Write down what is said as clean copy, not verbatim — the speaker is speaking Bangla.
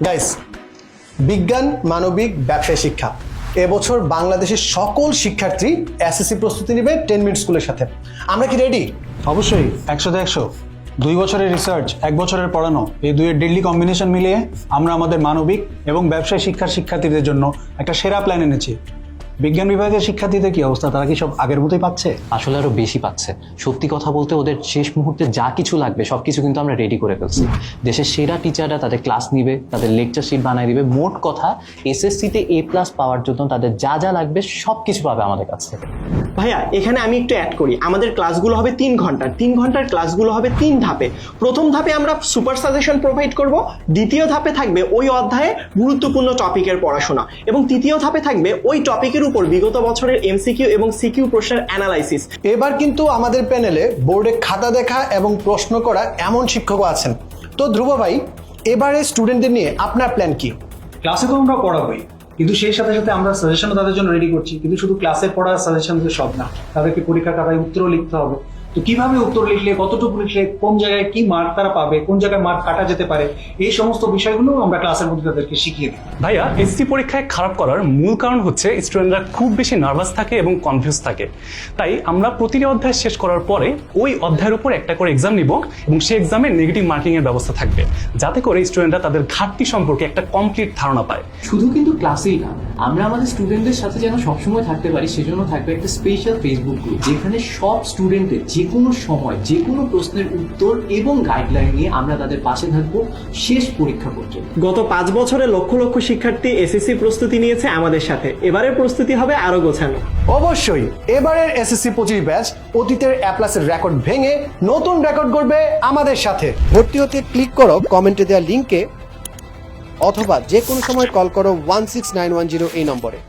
গাইস, বিজ্ঞান, মানবিক, ব্যবসায় শিক্ষা এবছর বাংলাদেশের সকল শিক্ষার্থী এসএসসি প্রস্তুতি নেবে 10 মিনিট স্কুলের সাথে। আমরা কি রেডি? অবশ্যই 100-100। 2 বছরের রিসার্চ, 1 বছরের পড়ানো, এই দুইয়ের ডেডলি কম্বিনেশন মিলিয়ে আমরা আমাদের মানবিক এবং ব্যবসায় শিক্ষার শিক্ষার্থীদের জন্য একটা সেরা প্ল্যান এনেছি। বিজ্ঞান বিভাগের শিক্ষার্থীদের কি অবস্থা? তারা কি সব আগের মতোই পাচ্ছে? আসলে আরো বেশি পাচ্ছে। সত্যি কথা বলতে ওদের শেষ মুহূর্তে যা কিছু লাগবে সবকিছু কিন্তু আমরা রেডি করে ফেলছি। দেশের সেরা টিচাররা তাদের ক্লাস নিবে, তাদের লেকচার শিট বানিয়ে দিবে। মোট কথা এসএসসিতে A+ পাওয়ার জন্য তাদের যা যা লাগবে সবকিছু পাবে আমাদের কাছ থেকে। ভাইয়া, এখানে আমি একটু অ্যাড করি। আমাদের ক্লাসগুলো হবে 3 ঘন্টার। 3 ঘন্টার ক্লাসগুলো হবে 3 ধাপে। প্রথম ধাপে আমরা সুপার সাজেশন প্রোভাইড করব। দ্বিতীয় ধাপে থাকবে ওই অধ্যায়ে গুরুত্বপূর্ণ টপিকের পড়াশোনা, এবং তৃতীয় ধাপে থাকবে ওই টপিকের উপর বিগত বছরের এমসিকিউ এবং সিকিউ প্রশ্নের অ্যানালাইসিস। এবার কিন্তু আমাদের প্যানেলে বোর্ডে খাতা দেখা এবং প্রশ্ন করা এমন শিক্ষকও আছেন। তো ধ্রুব ভাই, এবারে স্টুডেন্টদের নিয়ে আপনার প্ল্যান কি? ক্লাসে তো আমরা পড়াবোই, কিন্তু সেই সাথে সাথে আমরা সাজেশনও তাদের জন্য রেডি করছি। কিন্তু শুধু ক্লাসে পড়া সাজেশন তো সব না, তাদেরকে পরীক্ষার খাতায় উত্তরও লিখতে হবে। তো কিভাবে উত্তর লিখলে, কতটুকু লিখলে, কোন জায়গায় কি মার্ক তারা পাবে, কোন জায়গায় মার্ক কাটা যেতে পারে, এই সমস্ত বিষয়গুলো আমরা ক্লাসের মধ্যে তাদেরকে শিখিয়ে দিই। ভাইয়া, এসসি পরীক্ষায় খারাপ করার মূল কারণ হচ্ছে স্টুডেন্টরা খুব বেশি নার্ভাস থাকে এবং কনফিউজ থাকে। তাই আমরা প্রতিটি অধ্যায় শেষ করার পরে ওই অধ্যায়ের উপর একটা করে এক্সাম নিব, এবং সেই এক্সামে নেগেটিভ মার্কিং এর ব্যবস্থা থাকবে, যাতে করে স্টুডেন্টরা তাদের ঘাটতি সম্পর্কে একটা কমপ্লিট ধারণা পায়। শুধু কিন্তু ক্লাসেই না, আমরা আমাদের স্টুডেন্টদের সাথে যেন সবসময় থাকতে পারি সেজন্য থাকবে একটা স্পেশাল ফেসবুক গ্রুপ, যেখানে সব স্টুডেন্টদের যে কোনো সময় যে কোনো প্রশ্নের উত্তর এবং গাইডলাইন নিয়ে আমরা তাদের পাশে থাকবো শেষ পরীক্ষা পর্যন্ত। গত 5 বছরে লক্ষ লক্ষ শিক্ষার্থী এসএসসি প্রস্তুতি নিয়েছে আমাদের সাথে। এবারের প্রস্তুতি হবে আরো গোছানো। অবশ্যই এবারের এসএসসি 25 ব্যাচ অতীতের A+-এর রেকর্ড ভেঙে নতুন রেকর্ড গড়বে আমাদের সাথে। ভর্তি হতে ক্লিক করো কমেন্টে দেওয়া লিংকে, অথবা যে কোনো সময় কল করো 16910 এই নম্বরে।